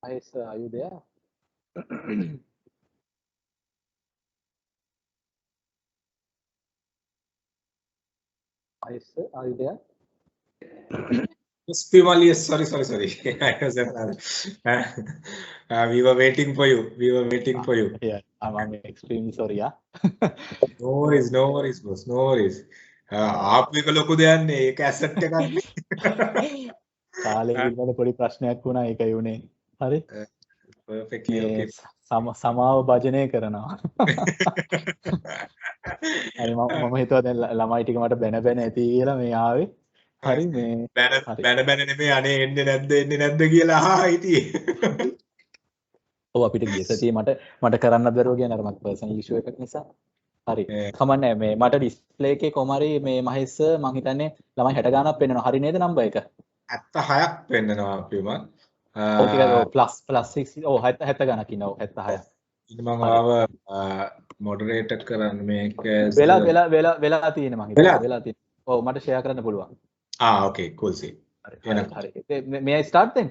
Mahesh, are you there? Mahesh, are you there? Yes, Pimal, yes, sorry. I was we were waiting for you. We were waiting for you. Yeah, I'm extremely sorry. Yeah. No worries, boss. No worries. ආපු එක ලොකු දෙයක් නේ. ඒක asset එකක් නේ. කාලේ පිළිබඳ පොඩි ප්‍රශ්නයක් වුණා ඒකයි උනේ. හරි. Perfectly මේ okay. සමාව භජනය කරනවා. හරි මම හිතුවා දැන් ළමයි ටික මට බැන ඇති කියලා මේ ආවේ. හරි මේ බැන නෙමෙයි අනේ එන්නේ නැද්ද කියලා අහා හිටියේ. ඔව් අපිට ගිය සතියේ මට කරන්න බැරුව කියන අර මට පර්සනල් ඉෂුව එකක් නිසා. හරි. කමන්නේ මේ මට ඩිස්ප්ලේ එකේ කොමාරි මේ මහේස් මං හිතන්නේ ළමයි 60 ගානක් පෙන්නනවා. හරි නේද නම්බර් එක? 76ක් පෙන්නනවා අපිම. ඔව් ටිකක් +6 ඔව් 70 ගානක් ඉන්නවා. ඔව් 76ක්. ඉතින් මම ආව මොඩරේටර් කරන්න මේක වෙලා තියෙන මං හිතන්නේ වෙලා තියෙන. ඔව් මට ෂෙයා කරන්න පුළුවන්. Okay, cool. See. හරි. May I start then?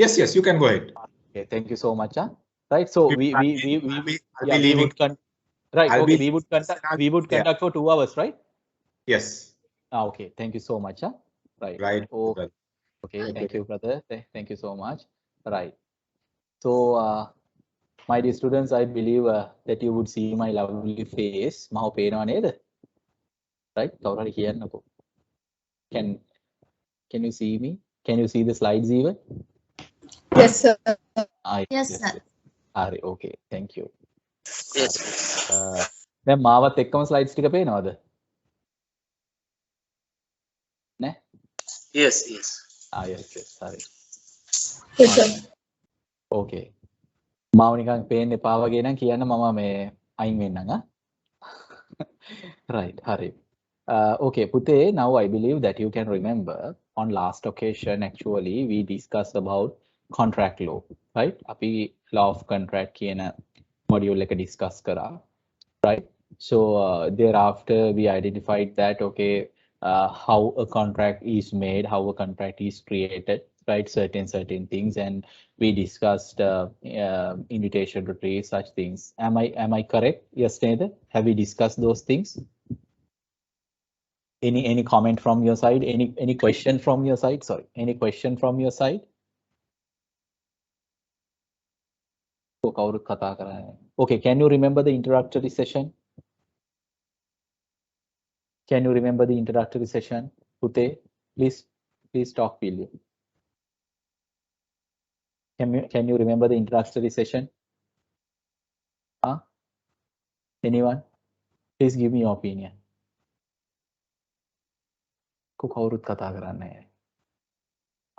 Yes, you can go ahead. Okay, thank you so much. Right, so we would conduct for 2 hours, right? Yes. Okay, thank you so much. Right. Okay, thank you, brother. Thank you so much. Right. So, my dear students, I believe that you would see my lovely face. Maho peenawa neda? Right? Kawara hari kiyanako. Can you see me? Can you see the slides even? Yes, sir. Yes, sir. Hari, okay. Thank you. Yes. දැන් මාවත් එක්කම slides ටික පේනවද? නේ? Yes. Yes. Sorry. Yes, sir. Okay. මාව නිකන් පේන්න එපා වගේ නම් කියන්න මම මේ අයින් වෙන්නම් ආ. Right, hari. Okay, Pute, now I believe that you can remember on last occasion actually we discussed about contract law, right? Api law of contract කියන module එක discuss කරා, right? So thereafter we identified that okay, how a contract is made, how a contract is created, right? Certain things, and we discussed invitation to trade, such things. Am I correct? Yes, Nether? Have we discussed those things? Any comment from your side? Any question from your side? Sorry, any question from your side? Okay, can you remember the introductory session? Can you remember the introductory session? Pute, please talk, will you? Can you remember the introductory session? Anyone? Please give me your opinion. කවුරුත් කතා කරන්නේ නැහැ.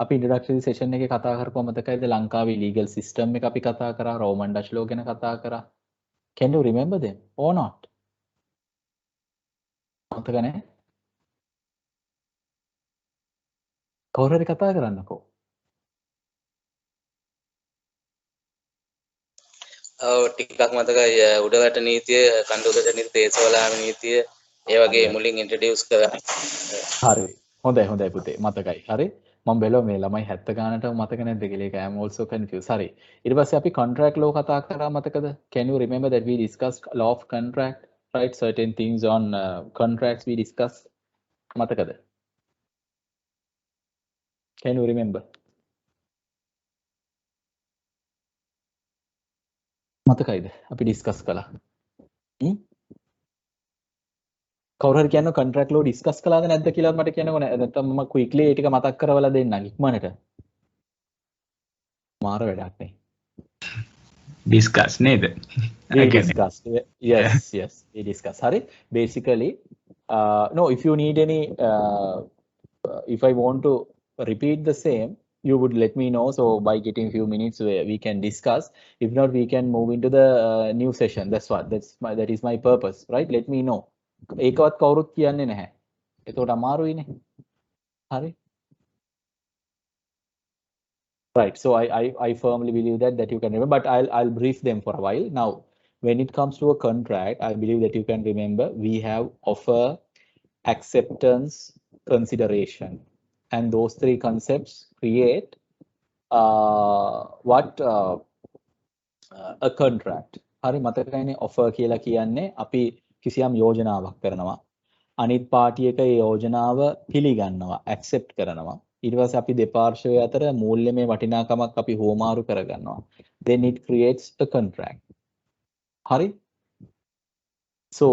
අපි introductory session එකේ කතා කරපුවා මතකයිද ලංකාවේ legal system එක අපි කතා කරා, Roman Dutch law ගැන කතා කරා. Can you remember them or not? මතක නැහැ. කවුරු හරි කතා කරන්නකෝ. ටිකක් මතකයි උඩරට නීතිය, කණ්ඩුඩට නීතිය, තේසවලාම නීතිය ඒ වගේ මුලින් ඉන්ට්‍රොඩියුස් කරා. හරි. හොඳයි පුතේ මතකයි. හරි. මම බැලුවා මේ ළමයි 70 ගානට මතක නැද්ද කියලා. ඒක I am also confused. හරි. ඊට පස්සේ අපි contract law කතා කරා මතකද? Can you remember that we discussed law of contract, right? Certain things on contracts we discussed. මතකද? Can you remember? මතකයිද? අපි ඩිස්කස් කළා. කවුරු හරි කියනවා contract law discuss කළාද නැද්ද කියලා මට කියනකො නැත්නම් මම quickly ඒ ටික මතක් කරවලා දෙන්නම් ඉක්මනට. මාර වැඩක් නේ. Discuss නේද? We discussed. Yes, we discussed. Hari, basically, no, if you need any, if I want to repeat the same, you would let me know. So by getting few minutes, we can discuss. If not, we can move into the new session. That is my purpose, right? Let me know. ඒකවත් කවුරුත් කියන්නේ නැහැ. එතකොට අමාරුයිනේ. හරි. Right. So I firmly believe that you can remember, but I'll brief them for a while. Now, when it comes to a contract, I believe that you can remember we have offer, acceptance, consideration, and those three concepts create what a contract. හරි මතකයිනේ offer කියලා කියන්නේ අපි කිසියම් යෝජනාවක් කරනවා. අනිත් පාටියක ඒ යෝජනාව පිළිගන්නවා, accept කරනවා. ඊට පස්සේ අපි දෙපාර්ශ්වය අතර මූල්‍යමය වටිනාකමක් අපි හුවමාරු කරගන්නවා. Then it creates a contract. හරි? So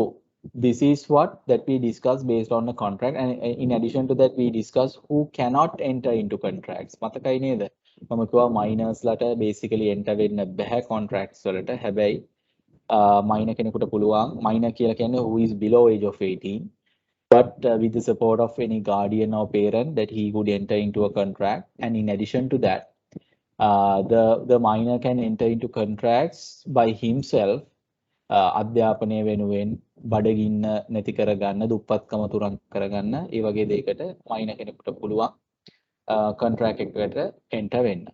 this is what that we discuss based on the contract, and in addition to that we discuss who cannot enter into contracts. මතකයි නේද? මම කිව්වා minors ලට basically enter වෙන්න බෑ contracts වලට. හැබැයි minor කෙනෙකුට පුළුවන්. minor කියලා කියන්නේ who is below age of 18, but with the support of any guardian or parent that he would enter into a contract. And in addition to that, the minor can enter into contracts by himself. අධ්‍යාපනය වෙනුවෙන් බඩගින්න නැති කරගන්න, දුප්පත්කම තුරන් කරගන්න, ඒ වගේ දෙයකට minor කෙනෙකුට පුළුවන් කොන්ට්‍රැක්ට් එකකට එන්ටර් වෙන්න.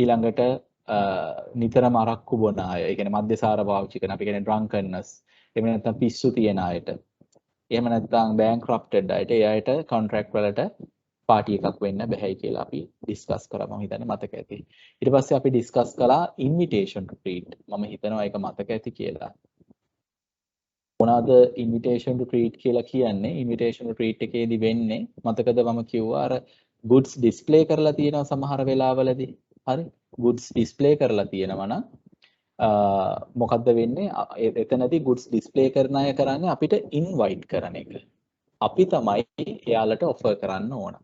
ඊළඟට නිතරම අරක්කු බොන අය, ඒ කියන්නේ මද්යසාර පාවිච්චි කරන, අපි කියන්නේ drunkenness, එහෙම නැත්නම් පිස්සු තියන අයට, එහෙම නැත්නම් bankrupted අයට, ඒ අයට කොන්ට්‍රැක්ට් වලට පාටි එකක් වෙන්න බැහැයි කියලා අපි ඩිස්කස් කරා. මම හිතන්නේ මතක ඇති. ඊට පස්සේ අපි ඩිස්කස් කළා invitation to treat. මම හිතනවා ඒක මතක ඇති කියලා. මොනවාද invitation to treat කියලා කියන්නේ? invitation to treat එකේදී වෙන්නේ මතකද මම කිව්වා අර goods display කරලා තියෙනවා සමහර වෙලාවලදී. හරි? goods display කරලා තියෙනවා නම් මොකද්ද වෙන්නේ? එතනදී goods display කරන අය කරන්නේ අපිට invite කරන එක. අපි තමයි එයාලට offer කරන්න ඕන.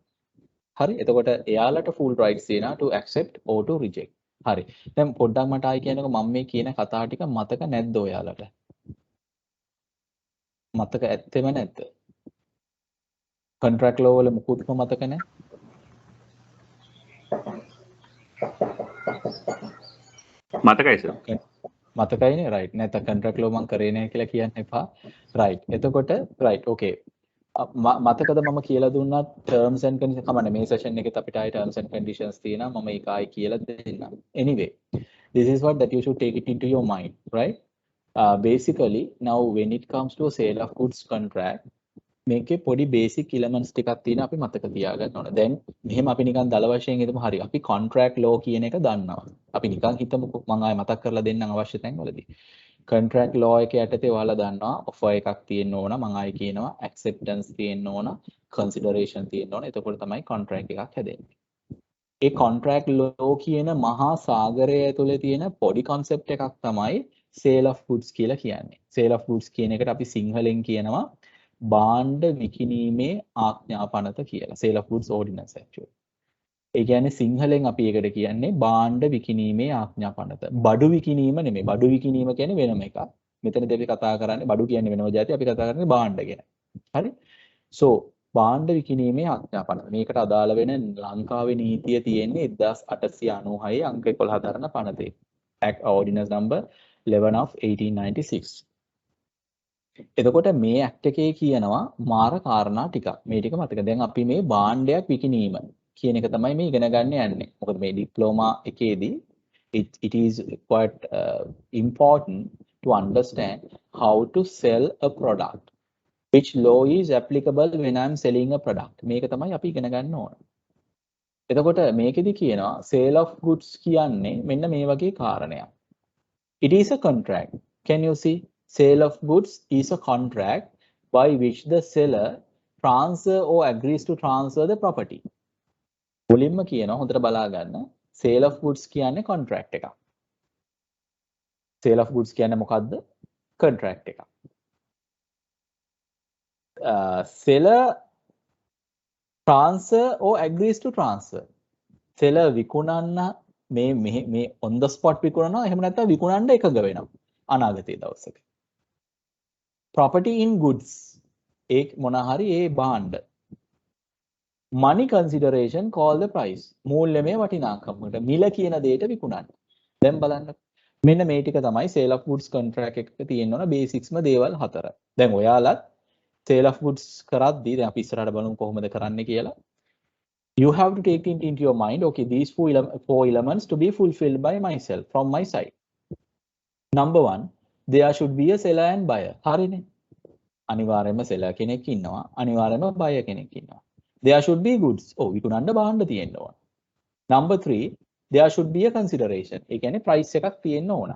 හරි? එතකොට එයාලට full rights තියෙනවා to accept or to reject. හරි. දැන් පොඩ්ඩක් මට ආයි කියනකො මම මේ කියන කතා ටික මතක නැද්ද ඔයාලට? මතක ඇත්තෙම නැද්ද? contract law වල මුකුත්ම මතක නැහැ? මතකයි සර්. මතකයිනේ right. නැත්නම් contract law මම කරේ නැහැ කියලා කියන්න එපා. right. එතකොට right. okay. මතකද මම කියලා දුන්නා terms and conditions කමන්නේ මේ session එකෙත් අපිට ආයි terms and conditions තියෙනවා. මම ඒක ආයි කියලා දෙන්නම්. Anyway, this is what that you should take it into your mind, right? Basically now when it comes to a sale of goods contract, මේකේ පොඩි basic elements ටිකක් තියෙනවා අපි මතක තියාගන්න ඕන. දැන් මෙහෙම අපි නිකන් දල වශයෙන් හිතමු. හරි. අපි contract law කියන එක දන්නවා. අපි නිකන් හිතමුකෝ මම ආයෙ මතක් කරලා දෙන්නම් අවශ්‍ය තැන්වලදී. contract law එක යටතේ ඔයාලා දන්නවා offer එකක් තියෙන්න ඕන. මම ආයෙ කියනවා acceptance තියෙන්න ඕන, consideration තියෙන්න ඕන. එතකොට තමයි contract එකක් හැදෙන්නේ. ඒ contract law කියන මහා සාගරය ඇතුලේ තියෙන පොඩි concept එකක් තමයි sale of goods කියලා කියන්නේ. sale of goods කියන එකට අපි සිංහලෙන් කියනවා භාණ්ඩ විකිණීමේ ආඥා පනත කියලා. sale of goods ordinance actually. ඒ කියන්නේ සිංහලෙන් අපි ඒකට කියන්නේ භාණ්ඩ විකිණීමේ ආඥා පනත. බඩු විකිණීම නෙමෙයි. බඩු විකිණීම කියන්නේ වෙනම එකක්. මෙතනදී අපි කතා කරන්නේ බඩු කියන්නේ වෙනම જાති, අපි කතා කරන්නේ භාණ්ඩ ගැන. හරි? so භාණ්ඩ විකිණීමේ ආඥා පනත. මේකට අදාළ වෙන ලංකාවේ නීතිය තියෙන්නේ 1896 අංක 11 දරන පනතේ. Act Ordinance number 11 of 1896. එතකොට මේ ඇක්ට් එකේ කියනවා මාර කාරණා ටිකක්. මේ ටික මතක. දැන් අපි මේ භාණ්ඩයක් විකිණීම කියන එක තමයි මේ ඉගෙන ගන්න යන්නේ. මොකද මේ ඩිප්ලෝමා එකේදී it is quite important to understand how to sell a product, which law is applicable when I am selling a product. මේක තමයි අපි ඉගෙන ගන්න ඕන. එතකොට මේකෙදි කියනවා sale of goods කියන්නේ මෙන්න මේ වගේ කාරණයක්. It is a contract. Can you see? Sale of goods is a contract by which the seller transfer or agrees to transfer the property. මුලින්ම කියනවා හොඳට බලා ගන්න sale of goods කියන්නේ contract එකක්. sale of goods කියන්නේ මොකද්ද? contract එකක්. seller transfer or agrees to transfer. seller විකුණන්න මේ on the spot විකුණනවා, එහෙම නැත්නම් විකුණන්න එකඟ වෙනවා අනාගතයේ දවසක. property in goods ඒ මොන හරි ඒ භාණ්ඩ. money consideration call the price. මූල්‍යමය වටිනාකමකට මිල කියන දෙයට විකුණන්න. දැන් බලන්න. මෙන්න මේ ටික තමයි sale of goods contract එකක තියෙන ඕන බේසික්ස්ම දේවල් හතර. දැන් ඔයාලත් sale of goods කරද්දී දැන් අපි ඉස්සරහට බලමු කොහොමද කරන්නේ කියලා. You have to take it into your mind, okay, these four elements to be fulfilled by myself from my side. Number 1, there should be a seller and buyer. හරිනේ. අනිවාර්යයෙන්ම seller කෙනෙක් ඉන්නවා. අනිවාර්යයෙන්ම buyer කෙනෙක් ඉන්නවා. There should be goods. විකුණන්න භාණ්ඩ තියෙන්න ඕන. Number 3, there should be a consideration. ඒ කියන්නේ price එකක් තියෙන්න ඕන.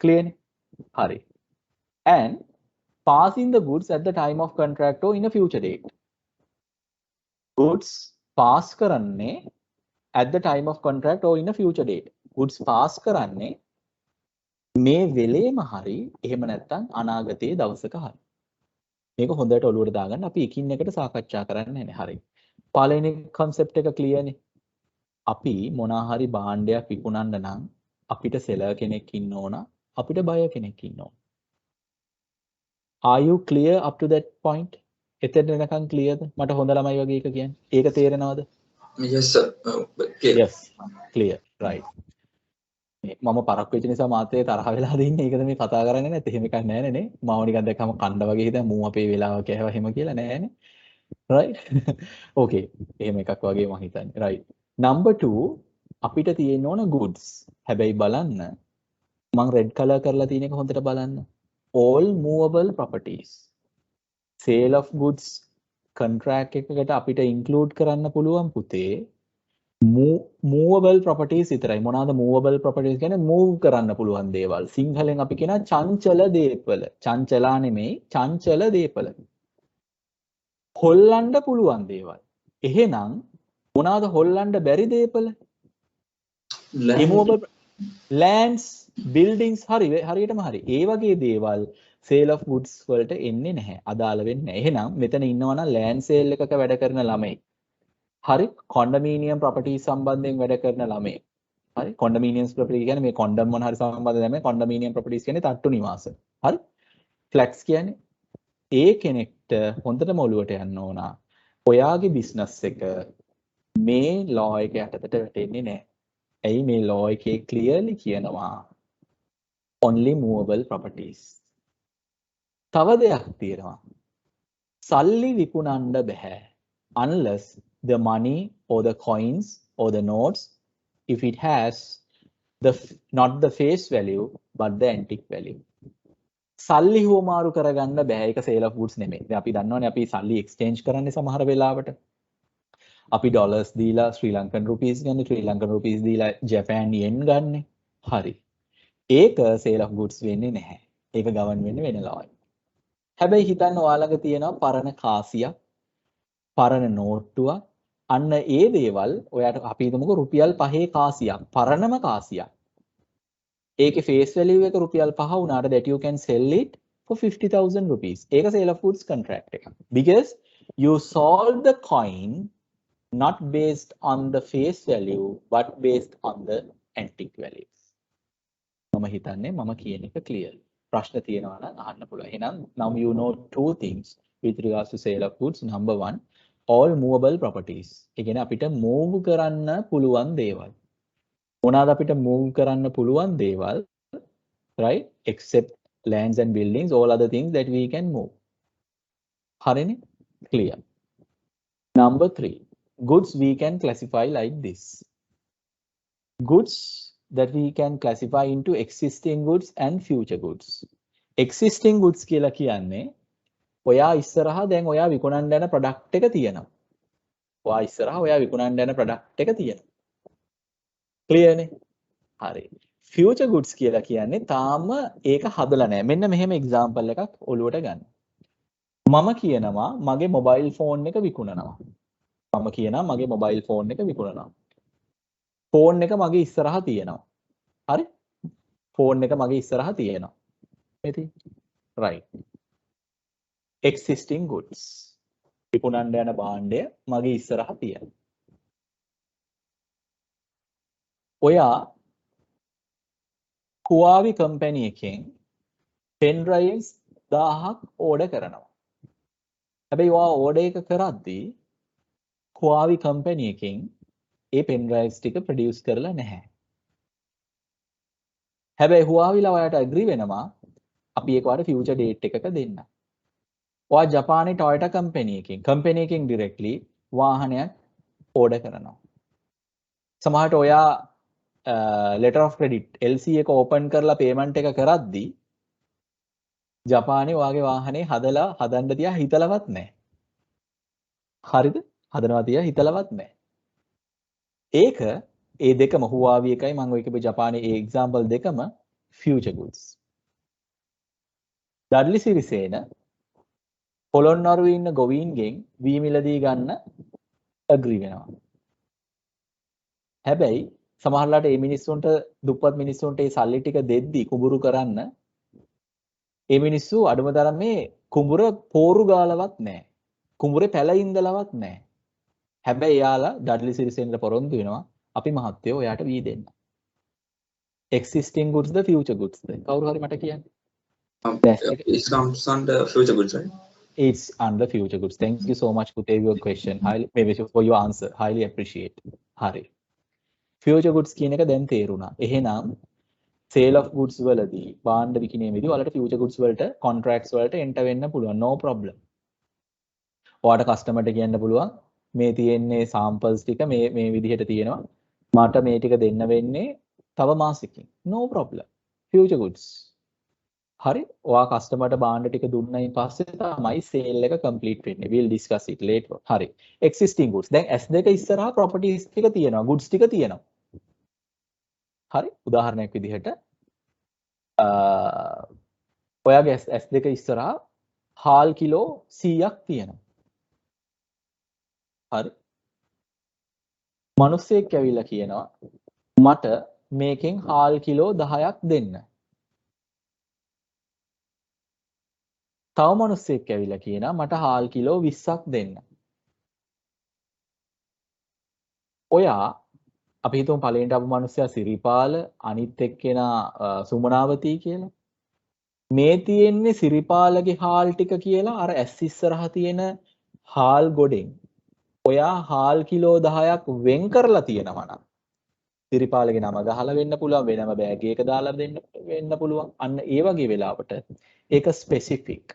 clear නේ? හරි. And passing the goods at the time of contract or in a future date. Goods pass කරන්නේ at the time of contract or in a future date. Goods pass කරන්නේ මේ වෙලේම හරි එහෙම නැත්නම් අනාගතයේ දවසක හරි. මේක හොඳට ඔලුවට දාගන්න අපි එකින් එකට සාකච්ඡා කරන්නේ නැහැ. හරි. පළවෙනි concept එක clear නේ. අපි මොනවා හරි භාණ්ඩයක් විකුණන්න නම් අපිට seller කෙනෙක් ඉන්න ඕන, අපිට buyer කෙනෙක් ඉන්න ඕන. Are you clear up to that point? එතන වෙනකන් clearද? මට හොඳ ළමයි වගේ එක කියන්නේ. ඒක තේරෙනවද? Yes sir. Yes. Clear. Right. මම පරක් වෙච්ච නිසා මාතේ තරහ වෙලාද ඉන්නේ. ඒකද මේ කතා කරන්නේ නැත්නම් එහෙම එකක් නැහැ නේ. මාව නිකන් දැක්කම කණ්ඩ වගේ හිතන මූ අපේ වෙලාව කෑවා එහෙම කියලා නෑනේ. Right? Okay. එහෙම එකක් වගේ මම හිතන්නේ. Right. Number 2 අපිට තියෙන්න ඕන goods. හැබැයි බලන්න මම red color කරලා තියෙන එක හොඳට බලන්න. All movable properties. Sale of goods contract එකකට අපිට include කරන්න පුළුවන් පුතේ movable properties විතරයි. මොනවාද movable properties කියන්නේ? move කරන්න පුළුවන් දේවල්. සිංහලෙන් අපි කියන චංචල දේපල. චංචලා නෙමෙයි චංචල දේපල. හොල්ලන්න පුළුවන් දේවල්. එහෙනම් මොනවාද හොල්ලන්න බැරි දේපල? immovable lands, buildings හරියටම හරි. ඒ වගේ දේවල් sale of goods වලට එන්නේ නැහැ. අදාළ වෙන්නේ නැහැ. එහෙනම් මෙතන ඉන්නවා නම් land sale එකක වැඩ කරන ළමයි. හරි. condominium property සම්බන්ධයෙන් වැඩ කරන ළමයි. හරි. condominium property කියන්නේ මේ condom මොන හරි සම්බන්ධ නැහැ. condominium properties කියන්නේ තට්ටු නිවාස. හරි. flats කියන්නේ ඒ කෙනෙක්ට හොඳටම ඔලුවට යන්න ඕන. ඔයාගේ business එක මේ law එක යටතට වැටෙන්නේ නැහැ. ඇයි මේ law එකේ clearly කියනවා only movable properties. තව දෙයක් තියෙනවා. සල්ලි විකුණන්න බෑ unless the money or the coins or the notes if it has the not the face value but the antique value. සල්ලි හුවමාරු කරගන්න බෑ. ඒක sale of goods නෙමෙයි. දැන් අපි දන්නවනේ අපි සල්ලි exchange කරන්නේ සමහර වෙලාවට. අපි dollars දීලා Sri Lankan rupees ගන්න, Sri Lankan rupees දීලා Japan yen ගන්න. හරි. ඒක sale of goods වෙන්නේ නැහැ. ඒක ගවන් වෙන්නේ වෙන law එකක්. හැබැයි හිතන්න ඔයාලඟ තියෙනවා පරණ කාසියක්, පරණ නෝට්ටුවක්. අන්න ඒ දේවල් ඔයාට අපි හිතමුකෝ රුපියල් 5 කාසියක්, පරණම කාසියක්. ඒකේ face value එක රුපියල් 5 වුණාට that you can sell it for 50,000 rupees. ඒක sale of goods contract එක. Because you sold the coin not based on the face value but based on the antique values. මම හිතන්නේ මම කියන එක clear. ප්‍රශ්න තියෙනවා නම් අහන්න පුළුවන්. එහෙනම් now you know two things with regards to sale of goods. Number 1, all movable properties. ඒ කියන්නේ අපිට move කරන්න පුළුවන් දේවල්. මොනවාද අපිට move කරන්න පුළුවන් දේවල්? Right? Except lands and buildings, all other things that we can move. හරිනේ? Clear. Number 3, goods we can classify like this. Goods that we can classify into existing goods and future goods. Existing goods කියලා කියන්නේ ඔයා ඉස්සරහා දැන් ඔයා විකුණන්න යන product එක තියෙනවා. ඔයා ඉස්සරහා ඔයා විකුණන්න යන product එක තියෙනවා. Clear නේ? හරි. Future goods කියලා කියන්නේ තාම ඒක හදලා නැහැ. මෙන්න මෙහෙම example එකක් ඔලුවට ගන්න. මම කියනවා මගේ mobile phone එක විකුණනවා. මම කියනවා මගේ mobile phone එක විකුණනවා. ෆෝන් එක මගේ ඉස්සරහා තියෙනවා. හරි? ෆෝන් එක මගේ ඉස්සරහා තියෙනවා. මේටි. right. existing goods. විකුණන්න යන භාණ්ඩය මගේ ඉස්සරහා තියෙනවා. ඔයා Huawei company එකෙන් pen drives 1000ක් order කරනවා. හැබැයි ඔයා order එක කරද්දී Huawei company එකෙන් ඒ pen drives ටික produce කරලා නැහැ. හැබැයි Huawei ලා ඔයාට agree වෙනවා අපි ඒකවට future date එකක දෙන්න. ඔයා ජපානයේ Toyota company එකෙන් directly වාහනයක් order කරනවා. සමහරට ඔයා letter of credit LC එක open කරලා payment එක කරද්දී ජපානයේ ඔයාගේ වාහනේ හදන්න තියා හිතලවත් නැහැ. හරිද? හදනවා තියා හිතලවත් නැහැ. ඒක ඒ දෙකම Huawei එකයි මම ඔය කියපු ජපානයේ ඒ එක්සැම්පල් දෙකම future goods. ඩඩ්ලි සිරිසේන පොළොන්නරුවේ ඉන්න ගොවීන්ගෙන් වී මිලදී ගන්න ඇග්‍රී වෙනවා. හැබැයි සමහරලාට මේ මිනිස්සුන්ට දුප්පත් මිනිස්සුන්ට මේ සල්ලි ටික දෙද්දි කුඹුරු කරන්න මේ මිනිස්සු අඩුම තරමේ කුඹුර පෝරු ගාලවත් නැහැ. කුඹුරේ පැලින්දලවත් නැහැ. හැබැයි යාලා ඩඩ්ලි සිරිසේනට පොරොන්දු වෙනවා අපි මහත්තයෝ ඔයාට වී දෙන්න. existing goods the future goods ද කවුරු හරි මට කියන්න. It comes under future goods, right? It's under future goods. Thank you so much for your question. Highly maybe for your answer. Highly appreciate. හරි. Future goods කියන එක දැන් තේරුණා. එහෙනම් sale of goods වලදී භාණ්ඩ විකිණීමේදී ඔයාලට future goods වලට contracts වලට enter වෙන්න පුළුවන්. No problem. ඔයාලට customer ට කියන්න පුළුවන් මේ තියෙන්නේ samples ටික මේ විදිහට තියෙනවා. මට මේ ටික දෙන්න වෙන්නේ තව මාසෙකින්. No problem. Future goods. හරි ඔයා කස්ටමර්ට භාණ්ඩ ටික දුන්නයින් පස්සේ තමයි සේල් එක කම්ප්ලීට් වෙන්නේ. we'll discuss it later. හරි existing goods. දැන් S2 ඉස්සරහා properties ටික තියෙනවා, goods ටික තියෙනවා. හරි උදාහරණයක් විදිහට ඔයාගේ S2 ඉස්සරහා හාල් කිලෝ 100ක් තියෙනවා. හරි මිනිස්සෙක් ඇවිල්ලා කියනවා මට මේකෙන් හාල් කිලෝ 10ක් දෙන්න. තව මිනිස්සෙක් ඇවිල්ලා කියනවා මට හාල් කිලෝ 20ක් දෙන්න. ඔයා අපි හිතමු පළවෙනිට ආපු මිනිස්සයා සිරිපාල අනිත් එක්කෙනා සුමනාවතී කියලා. මේ තියෙන්නේ සිරිපාලගේ හාල් ටික කියලා අර ඇස් ඉස්සරහා තියෙන හාල් ගොඩෙන් ඔයා හාල් කිලෝ 10ක් වෙන් කරලා තියෙනවා නම් සිරිපාලගේ නම ගහලා වෙන්න පුළුවන්, වෙනම බෑග් එකක දාලා වෙන්න පුළුවන්. අන්න ඒ වගේ වෙලාවට ඒක ස්පෙસિෆික්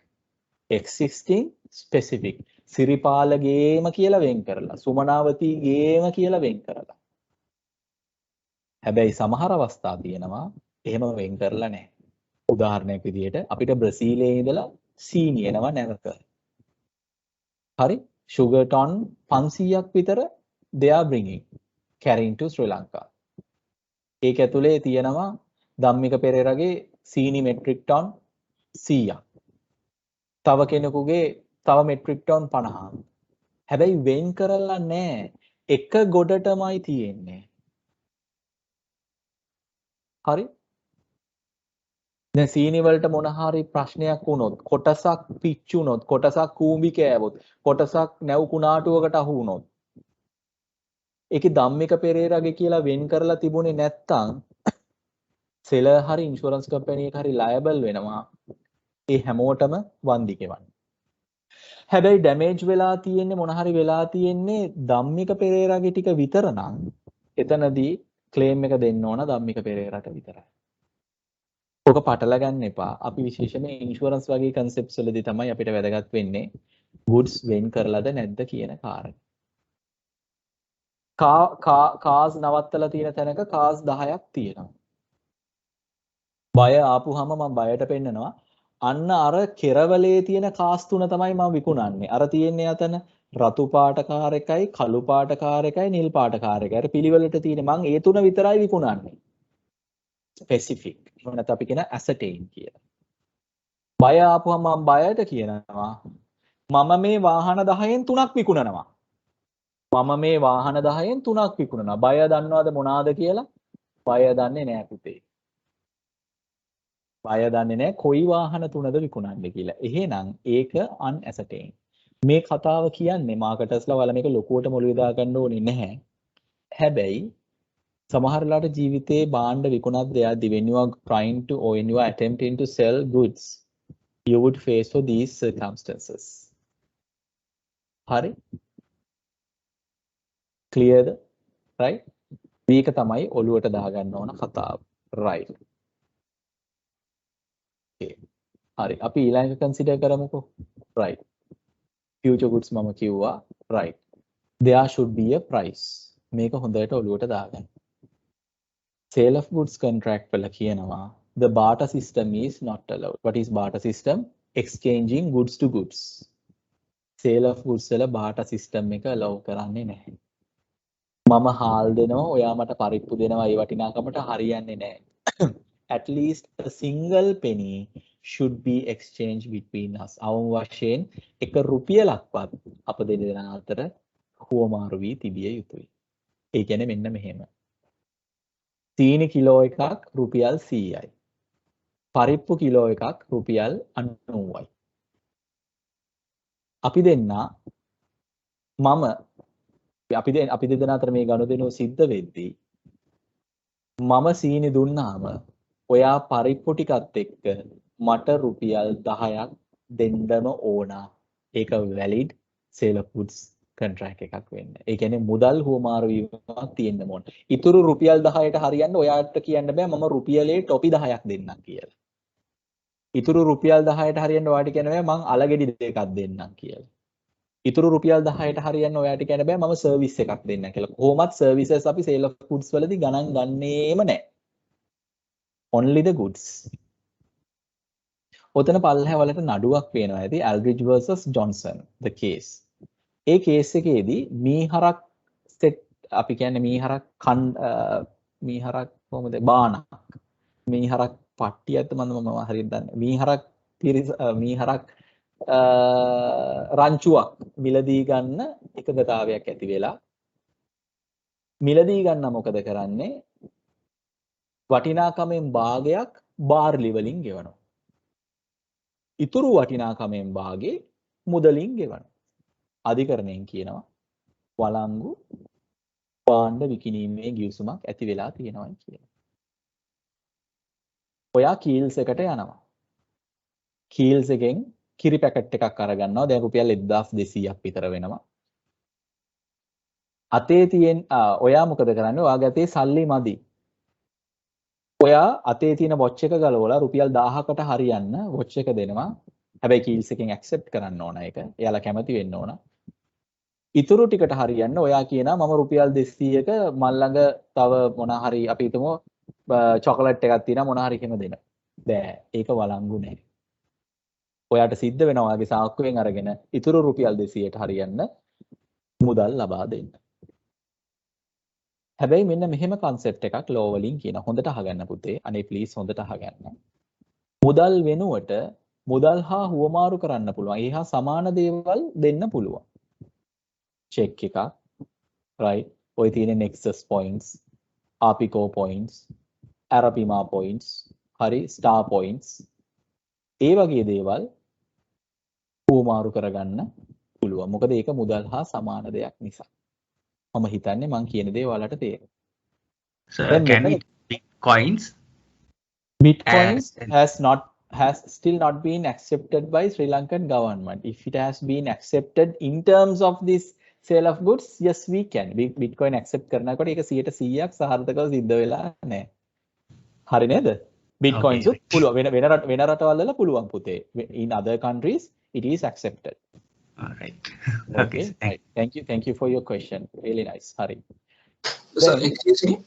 existing specific සිරිපාලගේම කියලා වෙන් කරලා සුමනාවතීගේම කියලා වෙන් කරලා. හැබැයි සමහර අවස්ථා තියෙනවා එහෙම වෙන් කරලා නැහැ. උදාහරණයක් විදිහට අපිට බ්‍රසීලයේ ඉඳලා සීනි එනවා නැවක. හරි sugar ton 500ක් විතර they are bringing carrying to Sri Lanka. ඒක ඇතුලේ තියෙනවා ධම්මික පෙරේරාගේ සීනි මෙට්‍රික් ටන් 100ක්. තව කෙනෙකුගේ තව මෙට්‍රික් ටන් 50ක්. හැබැයි වෙන් කරලා නැහැ. එක ගොඩටමයි තියෙන්නේ. හරි? දැන් සීනි වලට මොන හරි ප්‍රශ්නයක් වුණොත්, කොටසක් පිච්චුනොත්, කොටසක් කූඹි කෑවොත්, කොටසක් නැව් කුණාටුවකට අහු වුණොත්. ඒකේ ධම්මික පෙරේරාගේ කියලා වෙන් කරලා තිබුණේ නැත්තම් සෙලර් හරි ඉන්ෂුරන්ස් කම්පැනි එක හරි ලයබල් වෙනවා. ඒ හැමෝටම වන්දි ගෙවන්න. හැබැයි ඩැමේජ් වෙලා තියෙන්නේ මොන හරි වෙලා තියෙන්නේ ධම්මික පෙරේරාගේ ටික විතර නම් එතනදී ක්ලේම් එක දෙන්න ඕන ධම්මික පෙරේරාට විතරයි. ඔක පටල ගන්න එපා. අපි විශේෂයෙන්ම ඉන්ෂුරන්ස් වගේ concepts වලදී තමයි අපිට වැදගත් වෙන්නේ goods වෙන් කරලාද නැද්ද කියන කාරණේ. කාස් නවත්තලා තියෙන තැනක කාස් 10ක් තියෙනවා. බය ආපුහම මම බයට පෙන්නනවා. අන්න අර කෙරවලේ තියෙන කාස් තුන තමයි මම විකුණන්නේ. අර තියෙන්නේ අතන රතු පාට කාර් එකයි, කළු පාට කාර් එකයි, නිල් පාට කාර් එකයි. අර පිළිවෙලට තියෙන මම ඒ තුන විතරයි විකුණන්නේ. ස්පෙસિෆික්. එහෙම නැත්නම් අපි කියන ඇසටේන් කියලා. බය ආපුවම මම බයට කියනවා මම මේ වාහන 10න් 3ක් විකුණනවා. මම මේ වාහන 10න් 3ක් විකුණනවා. බය දන්නවද මොනවාද කියලා? බය දන්නේ නැහැ පුතේ. බය දන්නේ නැහැ කොයි වාහන තුනද විකුණන්නේ කියලා. එහෙනම් ඒක අන්ඇසටේන්. මේ කතාව කියන්නේ මාකටර්ස්ලා වල මේක ලොකුවට මොළුවේ දාගන්න ඕනේ නැහැ. හැබැයි සමහරලාට ජීවිතේ භාණ්ඩ විකුණත් දෙයක්දී when you are trying to or when you are attempting to sell goods you would face for these circumstances. හරි? clearද? right? මේක තමයි ඔළුවට දාගන්න ඕන කතාව. right. okay. හරි. අපි ඊළඟ consider කරමුකෝ. right. future goods මම කිව්වා. right. there should be a price. මේක හොඳට ඔළුවට දාගන්න. Sale of goods contract වල කියනවා the barter system is not allowed. What is barter system? Exchanging goods to goods. Sale of goods වල barter system එක allow කරන්නේ නැහැ. මම හාල් දෙනවා ඔයා මට පරිප්පු දෙනවා ඒ වටිනාකමට හරියන්නේ නැහැ. At least a single penny should be exchanged between us. අවම වශයෙන් එක රුපියලක්වත් අප දෙදෙනා අතර හුවමාරු වී තිබිය යුතුයි. ඒ කියන්නේ මෙන්න මෙහෙම. සීනි කිලෝ එකක් රුපියල් 100යි. පරිප්පු කිලෝ එකක් රුපියල් 90යි. අපි දෙන්නා අපි දෙදෙනා අතර මේ ගනුදෙනුව සිද්ධ වෙද්දී මම සීනි දුන්නාම ඔයා පරිප්පු ටිකත් එක්ක මට රුපියල් 10ක් දෙන්නම ඕන. ඒක valid sale of goods contract එකක් වෙන්න. ඒ කියන්නේ මුදල් හුවමාරු වීමක් තියෙන්න ඕන. ඉතුරු රුපියල් 10ට හරියන්න ඔයාට කියන්න බෑ මම රුපියලේ ටොපි 10ක් දෙන්නම් කියලා. ඉතුරු රුපියල් 10ට හරියන්න ඔයාට කියන්න බෑ මං අලගෙඩි දෙකක් දෙන්නම් කියලා. ඉතුරු රුපියල් 10ට හරියන්න ඔයාට කියන්න බෑ මම සර්විස් එකක් දෙන්න කියලා. කොහොමත් සර්විසස් අපි sale of goods වලදී ගණන් ගන්නේම නැහැ. Only the goods. ඔතන පල්ලෙහා වලට නඩුවක් පේනවා ඇති Aldridge versus Johnson the case. A case එකේදී මීහරක් සෙට් අපි කියන්නේ මීහරක් කොහොමද බානක් මීහරක් පට්ටියත් මම හරියට දන්නේ මීහරක් රංචුවක් මිලදී ගන්න එකගතාවයක් ඇති වෙලා මිලදී ගන්න මොකද කරන්නේ වටිනාකමෙන් භාගයක් බාර්ලි වලින් ගෙවනවා. ඉතුරු වටිනාකමෙන් භාගේ මුදලින් ගෙවනවා. අධිකරණයෙන් කියනවා වළංගු භාණ්ඩ විකිණීමේ ගිවිසුමක් ඇති වෙලා තියෙනවා කියලා. ඔයා කීල්ස් එකට යනවා. කීල්ස් එකෙන් කිරි පැකට් එකක් අරගන්නවා. දැන් රුපියල් 1200ක් විතර වෙනවා. අතේ තියෙන ඔයා මොකද කරන්නේ? ඔයාගේ අතේ සල්ලි මදි. ඔයා අතේ තියෙන වොච් එක ගලවලා රුපියල් 1000කට හරියන්න වොච් එක දෙනවා. හැබැයි කීල්ස් එකෙන් ඇක්සෙප්ට් කරන්න ඕන ඒක. එයාලා කැමති වෙන්න ඕන. ඉතුරු ටිකට හරියන්න ඔයා කියනවා මම රුපියල් 200ක මල් ළඟ තව මොන හරි අපි හිතමු චොකලට් එකක් තියෙනවා මොන හරි කෙම දෙන්න. බෑ. ඒක වළංගු නෑ. ඔයාට සිද්ධ වෙනවා ඔයාගේ සාක්කුවෙන් අරගෙන ඉතුරු රුපියල් 200ට හරියන්න මුදල් ලබා දෙන්න. හැබැයි මෙන්න මෙහෙම concept එකක් law වලින් කියන. හොඳට අහගන්න පුතේ. අනේ please හොඳට අහගන්න. මුදල් වෙනුවට මුදල් හා හුවමාරු කරන්න පුළුවන්. ඒ හා සමාන දේවල් දෙන්න පුළුවන්. check එකක් right ඔය තියෙන nexus points apico points arapima points හරි star points ඒ වගේ දේවල් හුවමාරු කරගන්න පුළුවන්. මොකද ඒක මුදල් හා සමාන දෙයක් නිසා. මම හිතන්නේ මං කියන දේ ඔයාලට තේරෙනවා. So can we bitcoins has still not been accepted by Sri Lankan government. If it has been accepted in terms of this sale of goods, yes we can. Bitcoin accept කරනකොට ඒක 100%ක් සාර්ථකව සිද්ධ වෙලා නැහැ. හරි නේද? Bitcoins පුළුවන් වෙන රටවල් වල පුළුවන් පුතේ. In other countries it is accepted. all right. Okay. Right. Thank you for your question. Really nice. Hari. So excuse me.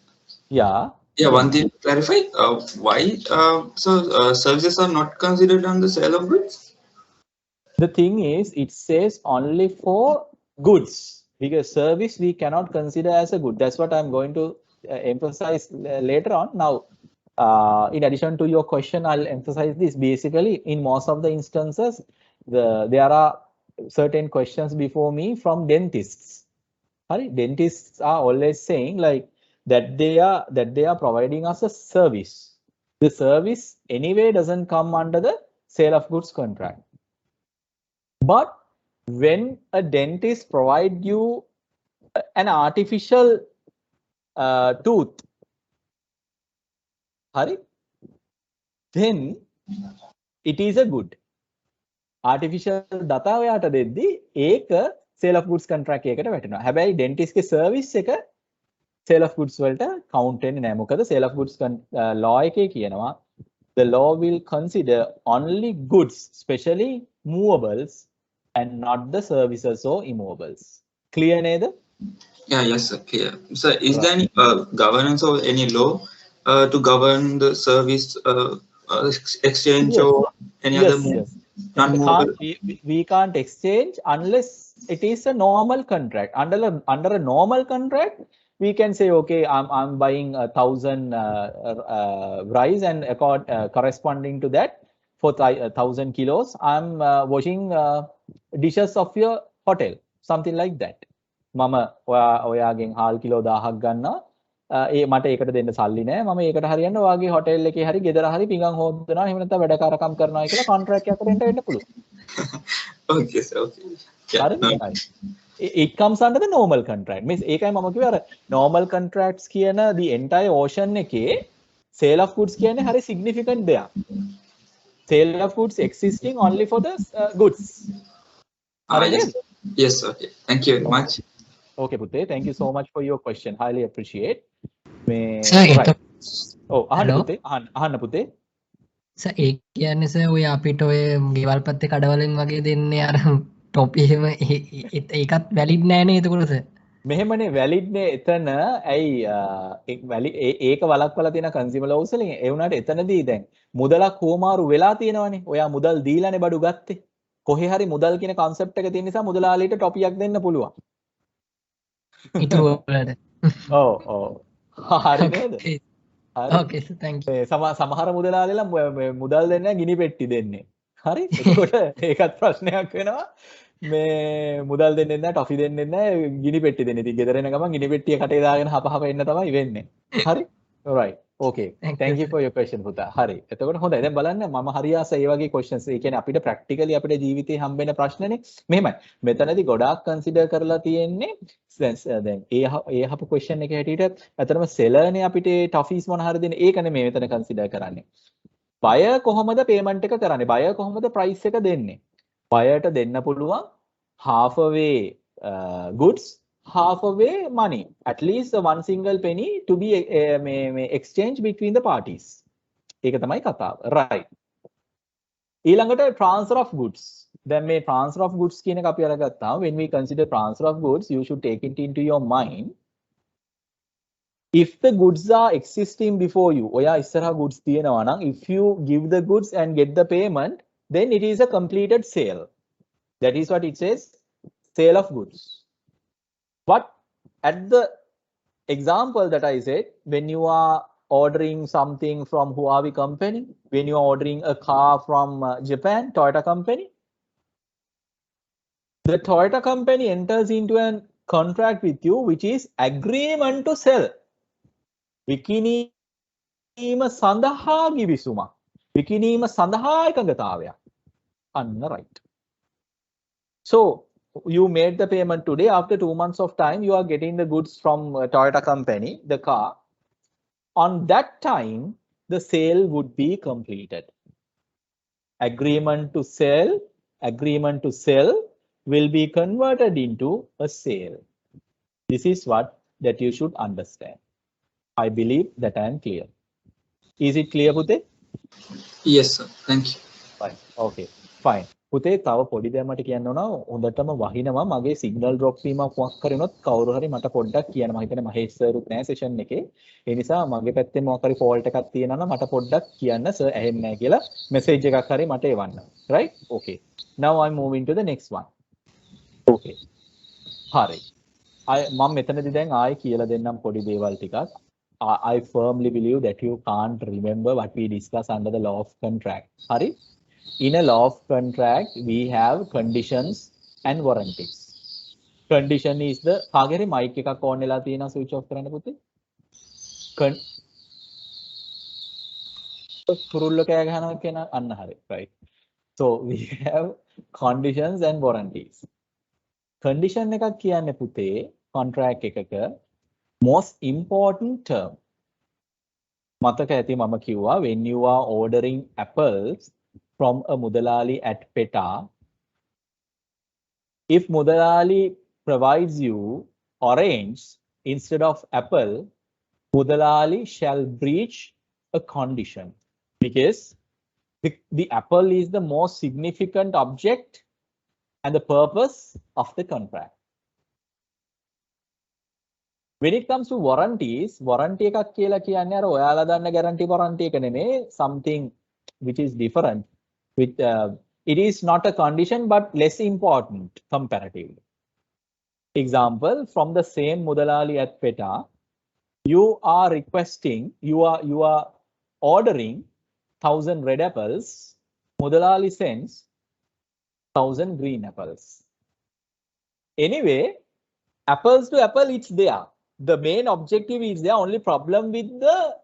Yeah. Yeah, one thing to clarify. Why services are not considered on the sale of goods? The thing is, it says only for goods, because service we cannot consider as a good. That's what I'm going to emphasize later on. Now, in addition to your question, I'll emphasize this. Basically, in most of the instances, there are certain questions before me from dentists. Dentists are always saying like that they are providing us a service. The service anyway doesn't come under the sale of goods contract. But when a dentist provide you an artificial tooth, then it is a good. Artificial data ඔයාට දෙද්දී ඒක sale of goods contract එකකට වැටෙනවා. හැබැයි dentist ගේ service එක sale of goods වලට count වෙන්නේ නැහැ. මොකද sale of goods law එකේ කියනවා the law will consider only goods, especially movables, and not the services or immovables. Clear neda? Yeah, yes, sir, clear. So is there any governance or any law to govern the service exchange or any other move? We can't exchange unless it is a normal contract. Under a normal contract, we can say, okay, I'm buying 1,000 rice, and corresponding to that, for 1,000 kilos, I'm washing dishes of your hotel, something like that. මම ඔයාගෙන් හාල් kilo 1000ක් ගන්නවා. මට ඒකට දෙන්න සල්ලි නැහැ. මම ඒකට හරියන්න ඔයාගේ හොටෙල් එකේ හරි ගෙදර හරි පිඟන් හොදනවා. එහෙම නැත්නම් වැඩකාරකම් කරනවා කියලා කොන්ට්‍රැක්ට් එකකට වෙන්න පුළුවන්. Okay, sir. Okay. හරි. It comes under the normal contract. Means ඒකයි මම කිව්වේ අර normal contracts කියන the entire ocean එකේ sale of goods කියන්නේ හරි significant දෙයක්. Sale of goods existing only for the goods. Yes, okay. Thank you very much. Okay, Putte, thank you so much for your question. Highly appreciate. Sir, right. අහන්න පුතේ, අහන්න පුතේ. Sir ඒ කියන්නේ sir ඔය අපිට ඔය ගෙවල් පැත්තේ කඩවලින් වගේ දෙන්නේ අර ටොප් එහෙම ඒකත් වැලිඩ් නෑනේ එතකොට සර්. මෙහෙමනේ වැලිඩ් නේ එතන. ඇයි ඒක වළක්වලා තියෙන කන්සියුමර් ලෝස් වලින්. ඒ වුණාට එතනදී දැන් මුදලක් හෝමාරු වෙලා තියෙනවනේ. ඔයා මුදල් දීලානේ බඩු ගත්තේ. කොහේ හරි මුදල් කියන concept එක තියෙන නිසා මුදලාලියට ටොපියක් දෙන්න පුළුවන්. ඊට වලට. ඔව්. හරි නේද? Okay, sir, thank you. සමහර මුදලාලිලා මුදල් දෙන්නේ ගිනි පෙට්ටි දෙන්නේ. හරි? එතකොට ඒකත් ප්‍රශ්නයක් වෙනවා. මේ මුදල් දෙන්නේ නැහැ, ටොෆි දෙන්නේ නැහැ, ගිනි පෙට්ටි දෙන්නේ. ඉතින් ගෙදර එන ගමන් ගිනි පෙට්ටිය කටේ දාගෙන හපහප එන්න තමයි වෙන්නේ. හරි? Alright. Okay. Thank you for your question, පුතා. හරි. එතකොට හොඳයි. දැන් බලන්න මම හරියාස ඒ වගේ questions. ඒ කියන්නේ අපිට practically අපේ ජීවිතේ හම්බෙන ප්‍රශ්නනේ. මෙහෙමයි. මෙතනදී ගොඩාක් consider කරලා තියෙන්නේ දැන් ඒ අහපු question එක හැටියට අතරම seller නේ අපිට toffees මොන හරි දෙන්නේ. ඒක නෙමෙයි මෙතන consider කරන්නේ. buyer කොහොමද payment එක කරන්නේ? buyer කොහොමද price එක දෙන්නේ? buyer ට දෙන්න පුළුවන් half away goods, half away money, at least one single penny to be exchanged between the parties. ඒක තමයි කතාව. Right. ඊළඟට transfer of goods. දැන් මේ transfer of goods කියන එක අපි අරගත්තාම when we consider transfer of goods, you should take it into your mind. If the goods are existing before you, ඔයා ඉස්සරහා goods තියෙනවා නම්, if you give the goods and get the payment, then it is a completed sale. That is what it says, sale of goods. But at the example that I said, when you are ordering something from Huawei company, when you are ordering a car from Japan, Toyota company, the Toyota company enters into a contract with you, which is agreement to sell. විකිණීම සඳහා ගිවිසුමක්. විකිණීම සඳහා එකඟතාවයක්. අන්න right. So you made the payment today. After 2 months of time, you are getting the goods from Toyota company, the car. On that time, the sale would be completed. Agreement to sell will be converted into a sale. This is what that you should understand. I believe that I am clear. Is it clear, Pute? Yes, sir. Thank you. Fine. Okay. Fine. පුතේ තව පොඩි දෙයක් මට කියන්න ඕන. හොඳටම වහිනවා මගේ signal drop වීමක් මොකක් කරනොත් කවුරු හරි මට පොඩ්ඩක් කියන්න. මම හිතන්නේ මහේෂ් සර් උත් නැහැ සෙෂන් එකේ. ඒ නිසා මගේ පැත්තෙන් මොකක් හරි ෆෝල්ට් එකක් තියෙනවා නම් මට පොඩ්ඩක් කියන්න සර් ඇහෙන්නේ නැහැ කියලා මෙසේජ් එකක් හරි මට එවන්න. Right? Okay. Now I'm moving to the next one. Okay. හරි. මම මෙතනදී දැන් ආයෙ කියලා දෙන්නම් පොඩි දේවල් ටිකක්. I firmly believe that you can't remember what we discussed under the law of contract. Hari? In a law of contract, we have conditions and warranties. Condition is the කාගේ mic එකක් on වෙලා තියෙනවා switch off කරන්න පුතේ. පුරුල්ල කෑ ගහනවා කියන අන්න හරි. Right. So we have conditions and warranties. Condition එකක් කියන්නේ පුතේ contract එකක most important term. මතක ඇති මම කිව්වා when you are ordering apples from a mudalali at PETA, if mudalali provides you orange instead of apple, mudalali shall breach a condition because the apple is the most significant object and the purpose of the contract. When it comes to warranties, warranty එකක් කියලා කියන්නේ අර ඔයාලා දන්න guarantee warranty එක නෙමෙයි, something which is different. With it is not a condition but less important comparatively. Example, from the same Mudalali at PETA, you are requesting, you are ordering 1000 red apples. Mudalali sends 1000 green apples. Anyway, apples to apple, it's there. The main objective is there, only problem with the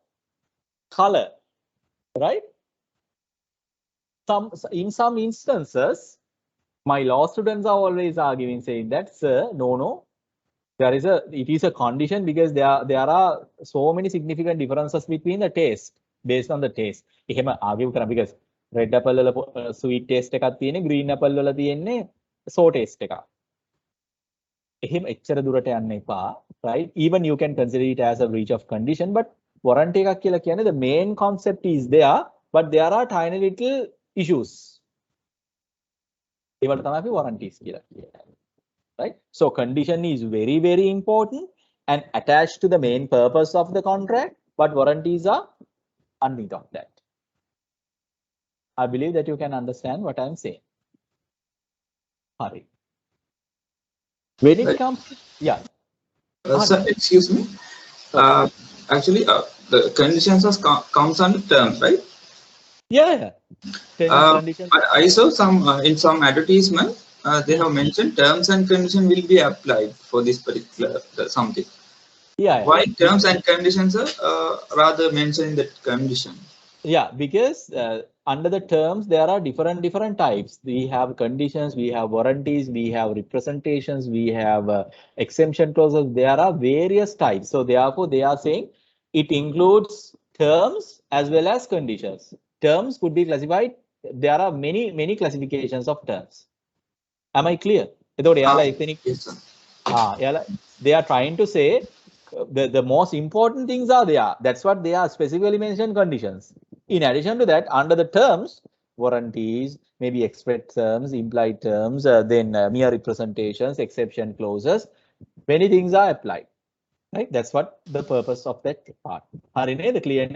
color, right? In some instances, my law students are always arguing, saying that, sir, no, it is a condition because there are so many significant differences between the taste based on the taste. එහෙම argue කරා because red apple වල sweet taste එකක් තියෙන, green apple වල තියෙන්නේ sour taste එකක්. එහෙම එච්චර දුරට යන්න එපා, right? Even you can consider it as a breach of condition, but warranty එකක් කියලා කියන්නේ the main concept is there, but there are tiny little issues. ඒවට තමයි අපි warranties කියලා කියන්නේ. Right? So condition is very, very important and attached to the main purpose of the contract, but warranties are underneath of that. I believe that you can understand what I'm saying. Hari. When it comes to, yeah. Sir, excuse me. Actually, the conditions comes under terms, right? Yeah. But I saw some in some advertisement. They have mentioned terms and conditions will be applied for this particular something. Yeah. Why terms and conditions are rather mentioned in the condition? Yeah, because under the terms there are different types. We have conditions, we have warranties, we have representations, we have exemption clauses. There are various types. So therefore, they are saying it includes terms as well as conditions. Terms could be classified. There are many classifications of terms. Am I clear? Yes, sir. They are trying to say the most important things are there. That's what they are specifically mentioned conditions. In addition to that, under the terms, warranties, maybe express terms, implied terms, then mere representations, exception clauses, many things are applied. Right? That's what the purpose of that part. Harine, clear?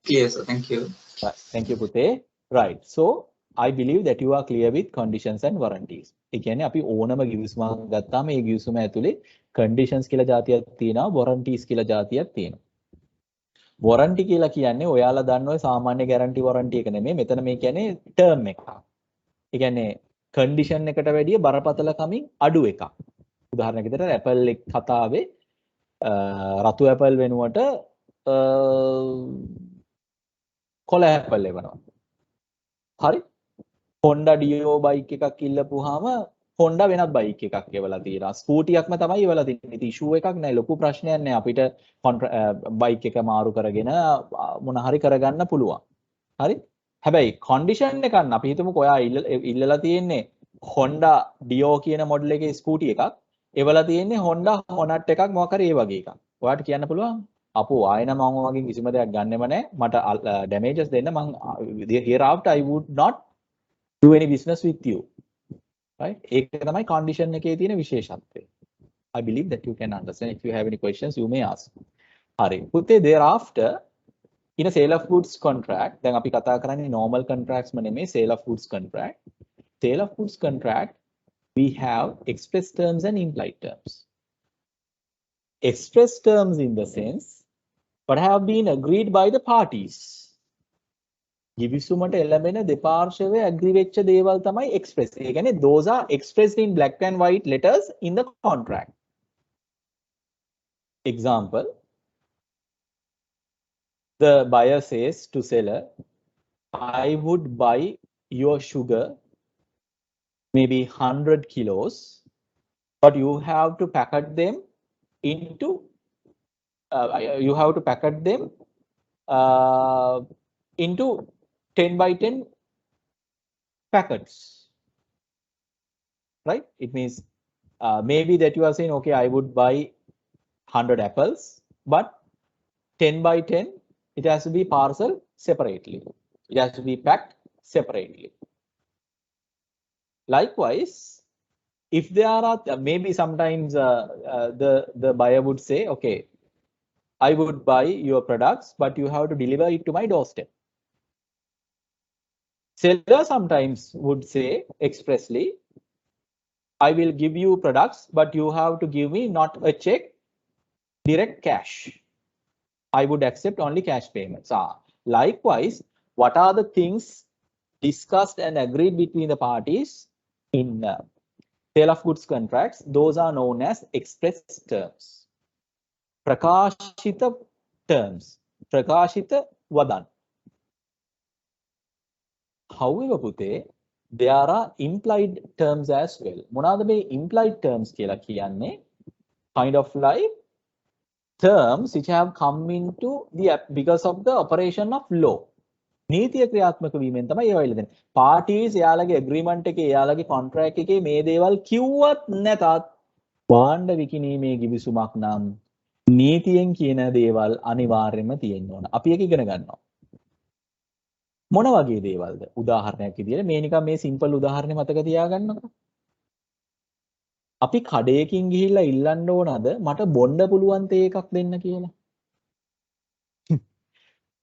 Yes, sir. Thank you. Right. Thank you, Pute. Right. So I believe that you are clear with conditions and warranties. ඒ කියන්නේ අපි ඕනම ගිවිසුමක් ගත්තාම ඒ ගිවිසුම ඇතුලේ conditions කියලා જાතියක් තියෙනවා, warranties කියලා જાතියක් තියෙනවා. warranty කියලා කියන්නේ ඔයාලා දන්න ඔය සාමාන්‍ය guarantee warranty එක නෙමෙයි. මෙතන මේ කියන්නේ term එකක්. ඒ කියන්නේ condition එකට වැඩිය බරපතලකමින් අඩු එකක්. උදාහරණයක් විදිහට Apple එක කතාවේ රතු Apple වෙනුවට කොළ Apple එවනවා. හරි? Honda Dio bike එකක් ඉල්ලපුවාම Honda වෙනත් bike එකක් එවලා තියෙනවා. ස්කූටි එකක්ම තමයි එවලා තියෙන්නේ. ඉතින් issue එකක් නෑ, ලොකු ප්‍රශ්නයක් නෑ. අපිට bike එක මාරු කරගෙන මොන හරි කරගන්න පුළුවන්. හරි? හැබැයි condition එකක් නම් අපි හිතමුකෝ ඔයා ඉල්ලලා තියෙන්නේ Honda Dio කියන model එකේ ස්කූටි එකක්. එවලා තියෙන්නේ Honda Honat එකක් මොකක් හරි ඒ වගේ එකක්. ඔයාට කියන්න පුළුවන් අපෝ ආයෙ නම් මම වගේ කිසිම දෙයක් ගන්නෙම නෑ. මට damages දෙන්න මම hereafter I would not do any business with you. Right? ඒක තමයි condition එකේ තියෙන විශේෂත්වය. I believe that you can understand. If you have any questions, you may ask. හරි. පුතේ thereafter in a sale of goods contract, දැන් අපි කතා කරන්නේ normal contracts ම නෙමෙයි, sale of goods contract. Sale of goods contract, we have express terms and implied terms. Express terms in the sense what have been agreed by the parties. ගිවිසුමට එළඹෙන දෙපාර්ශ්වය agree වෙච්ච දේවල් තමයි express. ඒ කියන්නේ those are expressed in black and white letters in the contract. Example, the buyer says to seller, I would buy your sugar maybe 100 kilos, but you have to packet them into into 10 by 10 packets, right? It means maybe that you are saying, okay, I would buy 100 apples, but 10 by 10, it has to be parcel separately. It has to be packed separately. Likewise, if there are maybe sometimes the buyer would say, okay, I would buy your products, but you have to deliver it to my doorstep. Seller sometimes would say expressly, I will give you products, but you have to give me not a check, direct cash. I would accept only cash payments. Likewise, what are the things discussed and agreed between the parties in sale of goods contracts? Those are known as express terms. Prakashita terms. Prakashita vadan. However, Pute, there are implied terms as well. මොනවාද මේ implied terms කියලා කියන්නේ? Kind of like terms which have come into the because of the operation of law. නීතිය ක්‍රියාත්මක වීමෙන් තමයි ඒවා ඉල්ලන්නේ. parties එයාලගේ agreement එකේ එයාලගේ contract එකේ මේ දේවල් කිව්වත් නැතත් භාණ්ඩ විකිණීමේ කිවිසුමක් නම් නීතියෙන් කියන දේවල් අනිවාර්යයෙන්ම තියෙන්න ඕන. අපි ඒක ඉගෙන ගන්නවා. මොන වගේ දේවල්ද? උදාහරණයක් විදියට මේ නිකන් මේ සිම්පල් උදාහරණය මතක තියාගන්නකෝ. අපි කඩේකින් ගිහිල්ලා ඉල්ලන්න ඕනද මට බොන්න පුළුවන් තේ එකක් දෙන්න කියලා?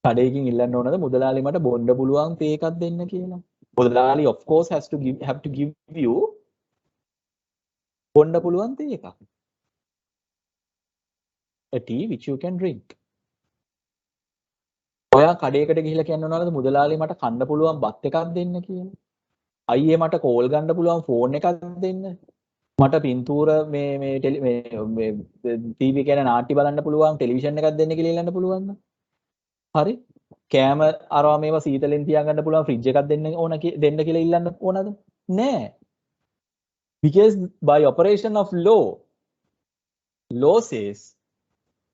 කඩේකින් ඉල්ලන්න ඕනද මුදලාලි මට බොන්න පුළුවන් තේ එකක් දෙන්න කියලා? මුදලාලි of course have to give you බොන්න පුළුවන් තේ එකක්. A tea which you can drink. ඔයා කඩේකට ගිහිල්ලා කියන්න ඕනද මුදලාලි මට කන්න පුළුවන් බත් එකක් දෙන්න කියලා? අයියේ මට කෝල් ගන්න පුළුවන් ෆෝන් එකක් දෙන්න? මට පින්තූර මේ ටීවී එකේ නාට්‍ය බලන්න පුළුවන් ටෙලිවිෂන් එකක් දෙන්න කියලා ඉල්ලන්න පුළුවන්ද? හරි. කෑම අරවා මේවා සීතලෙන් තියාගන්න පුළුවන් ෆ්‍රිජ් එකක් දෙන්න ඕන දෙන්න කියලා ඉල්ලන්න ඕනද? නෑ. Because by operation of law says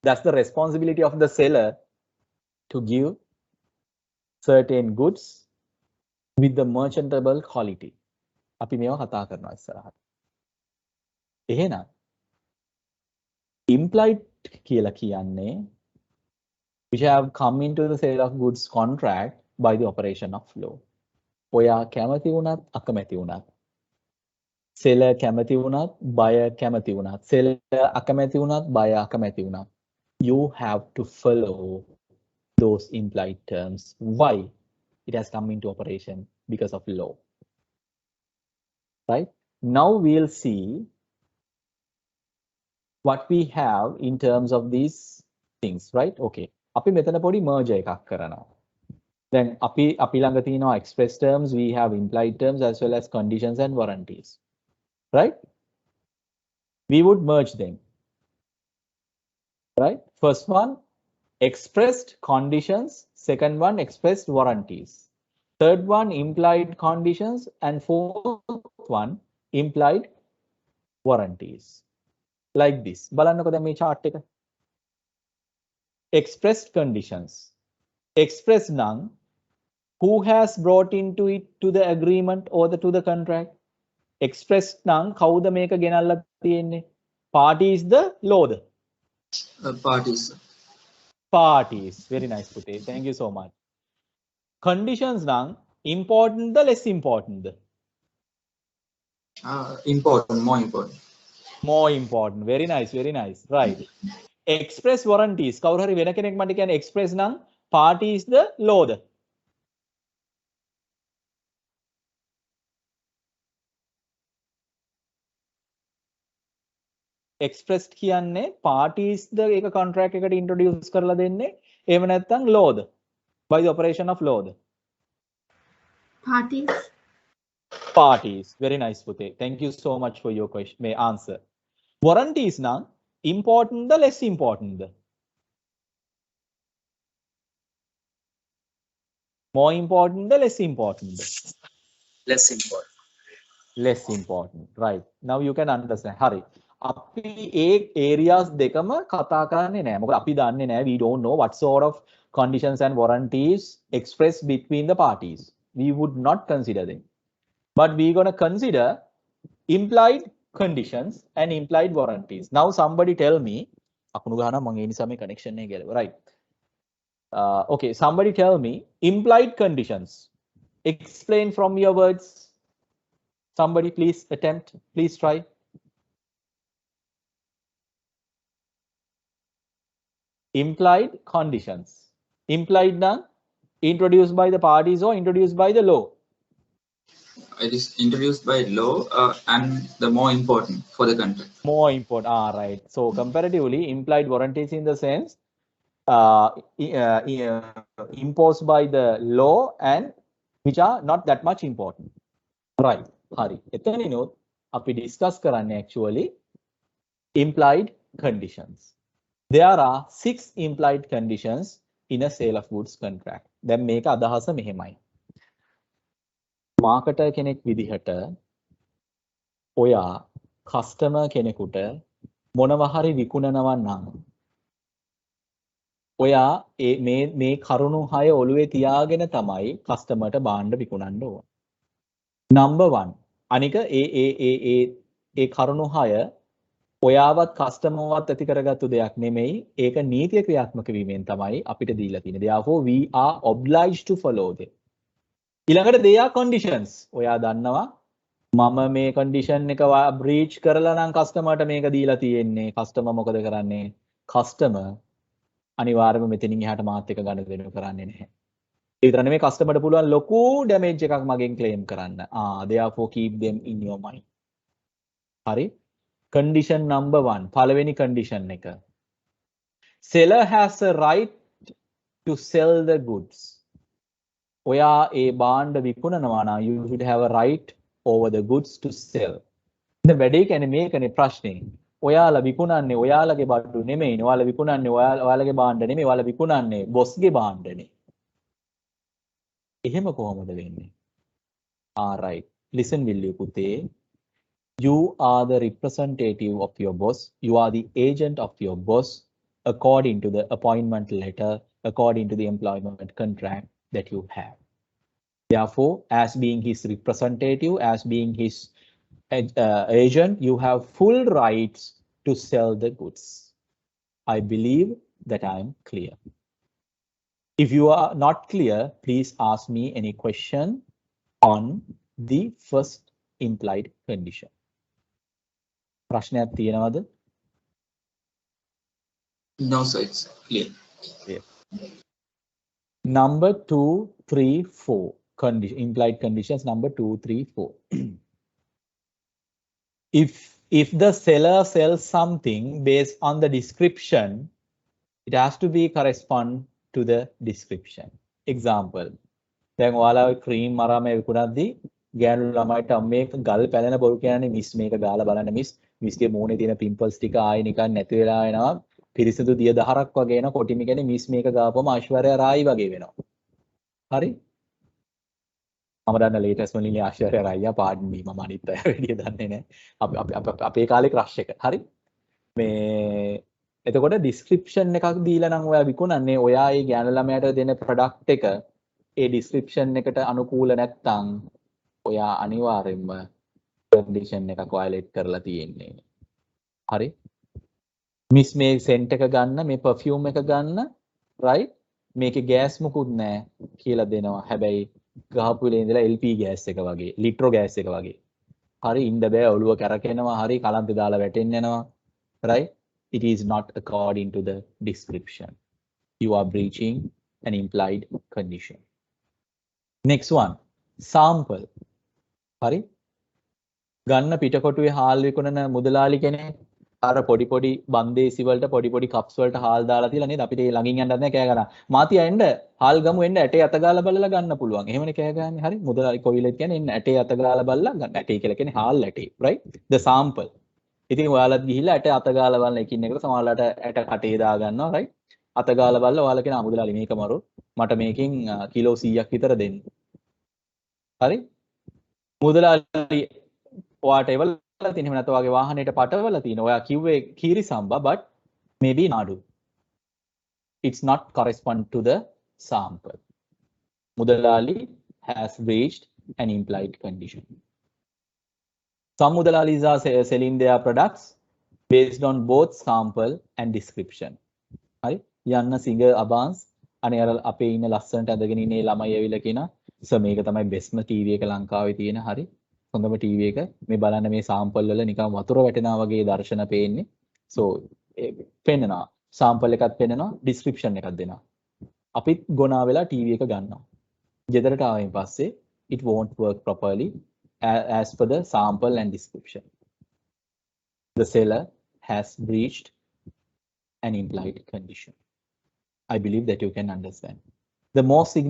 that's the responsibility of the seller to give certain goods with the merchantable quality. අපි මේවා කතා කරනවා ඉස්සරහට. එහෙනම් implied කියලා කියන්නේ which have come into the sale of goods contract by the operation of law. ඔයා කැමති වුණත් අකමැති වුණත් seller කැමති වුණත් buyer කැමති වුණත් seller අකමැති වුණත් buyer අකමැති වුණත් you have to follow those implied terms. Why? It has come into operation because of law. Right? Now we'll see what we have in terms of these things, right? Okay. අපි මෙතන පොඩි merger එකක් කරනවා. Then අපි ළඟ තියෙනවා express terms, we have implied terms as well as conditions and warranties. Right? We would merge them. Right? First one, expressed conditions. Second one, expressed warranties. Third one, implied conditions. And fourth one, implied warranties. Like this. බලන්නකො දැන් මේ chart එක. Expressed conditions. Expressed නම් who has brought into it to the agreement or to the contract? Expressed නම් කවුද මේක ගෙනල්ලා තියෙන්නේ? Parties the lawද? Parties. Parties. Very nice, Pute. Thank you so much. Conditions නම් important the less important? Important, more important. More important. Very nice, very nice. Right. Express warranties. කවුරු හරි වෙන කෙනෙක් මට කියන්නේ express නම් parties the lawද? expressed කියන්නේ parties ද ඒක contract එකට introduce කරලා දෙන්නේ එහෙම නැත්නම් lawද? By the operation of lawද? Parties. Parties. Very nice, Pute. Thank you so much for your question. May answer. Warranties නම් important the less important? More important the less important? less important. Less important. Right. Now you can understand. Hari. අපි ඒ areas දෙකම කතා කරන්නේ නැහැ. මොකද අපි දන්නේ නැහැ. We don't know what sort of conditions and warranties expressed between the parties. We would not consider them. But we're going to consider implied conditions and implied warranties. Now somebody tell me, අකුණු ගහනවා මම ඒ නිසා මේ connection එක ගැලුවා. Right. Okay, somebody tell me implied conditions. Explain from your words. Somebody please attempt. Please try. Implied conditions. Implied now introduced by the parties or introduced by the law? It is introduced by law and the more important for the contract. More important. Right. So comparatively, implied warranties in the sense imposed by the law and which are not that much important. Right. Hari. එතනිනුත් අපි discuss කරන්නේ actually implied conditions. There are 6 implied conditions in a sale of goods contract. දැන් මේක අදහස මෙහෙමයි. මාකටර් කෙනෙක් විදිහට ඔයා customer කෙනෙකුට මොනවා හරි විකුණනවා නම් ඔයා මේ කරුණු 6 ඔළුවේ තියාගෙන තමයි කස්ටමර්ට භාණ්ඩ විකුණන්න ඕන. Number 1. අනික ඒ කරුණු 6 ඔයාවත් කස්ටමර්වත් ඇති කරගත්තු දෙයක් නෙමෙයි. ඒක නීතිය ක්‍රියාත්මක වීමෙන් තමයි අපිට දීලා තියෙන්නේ. Therefore we are obliged to follow them. ඊළඟට they are conditions. ඔයා දන්නවා මම මේ condition එක breach කරලා නම් කස්ටමර්ට මේක දීලා තියෙන්නේ. කස්ටමර් මොකද කරන්නේ? කස්ටමර් අනිවාර්යයෙන්ම මෙතනින් එහාට මාත් එක ගනුදෙනු කරන්නේ නැහැ. ඒ විතර නෙමෙයි කස්ටමර්ට පුළුවන් ලොකු ඩැමේජ් එකක් මගෙන් ක්ලේම් කරන්න. Therefore keep them in your mind. හරි? Condition number 1. පළවෙනි condition එක. Seller has a right to sell the goods. ඔයා ඒ භාණ්ඩ විකුණනවා නම් you should have a right over the goods to sell. දැන් වැඩේ කියන්නේ මේකනේ ප්‍රශ්නේ. ඔයාලා විකුණන්නේ ඔයාලගේ බඩු නෙමෙයිනේ. ඔයාලා විකුණන්නේ ඔයාලගේ භාණ්ඩ නෙමෙයි. ඔයාලා විකුණන්නේ බොස්ගේ භාණ්ඩනේ. එහෙම කොහොමද වෙන්නේ? Right. Listen will you පුතේ. You are the representative of your boss. You are the agent of your boss according to the appointment letter, according to the employment contract that you have. Therefore, as being his representative, as being his agent, you have full rights to sell the goods. I believe that I am clear. If you are not clear, please ask me any question on the first implied condition. ප්‍රශ්නයක් තියෙනවද? No, sir, it's clear. Number 2, 3, 4. Implied conditions number 2, 3, 4. If the seller sells something based on the description, it has to be correspond to the description. Example. දැන් ඔයාලා cream මරාම විකුණද්දී ගෑනු ළමයිට මේක ගල් පැලෙන බොරු කියන්නේ miss මේක ගාලා බලන්න මිස්ගේ මූණේ තියෙන පිම්පල්ස් ටික ආයෙ නිකන් නැති වෙලා එනවා. පිරිසිදු දිය දහරක් වගේ එන කොටිමි කියන්නේ මිස් මේක ගාපුවම අශ්වර්යා රායි වගේ වෙනවා. හරි? මම දන්න ලේටස්ට් වලින් ආශ්චර්ය රායියා පාඩම් බී මම අනිත් අය වැඩිය දන්නේ නැහැ. අපේ කාලේ ක්‍රෂ් එක. හරි? මේ එතකොට ඩිස්ක්‍රිප්ෂන් එකක් දීලා නම් ඔයා විකුණන්නේ ඔයා ඒ ගෑනු ළමයාට දෙන ප්‍රොඩක්ට් එක ඒ ඩිස්ක්‍රිප්ෂන් එකට අනුකූල නැත්නම් ඔයා අනිවාර්යෙන්ම කන්ඩිෂන් එකක් වයලේට් කරලා තියෙන්නේ. හරි? මිස් මේ සෙන්ට් එක ගන්න මේ පර්ෆියුම් එක ගන්න රයිට් මේකේ ගෑස් මුකුත් නැහැ කියලා දෙනවා. හැබැයි ගහපු වෙලේ ඉඳලා LP ගෑස් එක වගේ ලිට්‍රෝ ගෑස් එක වගේ. හරි ඉන්න බෑ ඔළුව කැරකෙනවා. හරි කලන්තේ දාලා වැටෙන්න යනවා. right? It is not according to the description. You are breaching an implied condition. Next one, sample. හරි? ගන්න පිටකොටුවේ හාල් විකුණන මුදලාලි කෙනෙක් අර පොඩි පොඩි බන්දේසි වලට පොඩි පොඩි කප්ස් වලට හාල් දාලා තියලා නේද අපිට ළඟින් යන්නත් නැහැ කෑ ගන්න. මාතියා එන්න හාල් ගමු එන්න ඇටේ අත ගාලා බලලා ගන්න පුළුවන්. එහෙමනේ කෑ ගන්නේ. හරි? මුදලාලි කොවිලෙත් කියන්නේ එන්න ඇටේ අත ගාලා බලලා ගන්න. ඇටේ කියලා කියන්නේ හාල් ඇටේ, right? The sample. ඉතින් ඔයාලත් ගිහිල්ලා ඇට අත ගාලා බලන එකින් එකට සමහරවිට ඇට කටේ දා ගන්නවා, right? අත ගාලා බලලා ඔයාලා කියන මුදලාලි මේක මරු මට මේකෙන් කිලෝ 100ක් විතර දෙන්න. හරි? මුදලාලි ඔයාට එවලා තියෙන එහෙම නැත්නම් ඔයාගේ වාහනේට පටවලා තියෙන ඔයා කිව්වේ කීරි සම්බා but maybe nadu. It's not correspond to the sample. Mudalali has reached an implied condition. Some mudalalis are selling their products based on both sample and description. Hari? Yanna singer Abans අනේ අර අපේ ඉන්න ලස්සනට ඇඳගෙන ඉන්නේ ළමයි ඇවිල්ලා කියනවා සර් මේක තමයි බෙස්ම ටීවී එක ලංකාවේ තියෙන හරි හොඳම ටීවී එක මේ බලන්න මේ සාම්පල් වල නිකන් වතුර වැටෙනා වගේ දර්ශන පේන්නේ so පෙන්නනවා සාම්පල් එකක් පෙන්නනවා ඩිස්ක්‍රිප්ෂන් එකක් දෙනවා අපිත් ගොනා වෙලා ටීවී එක ගන්නවා ගෙදරට ආවෙන් පස්සේ it won't work properly as per the sample and description. The seller has breached an implied condition. I believe that you can understand. The most significant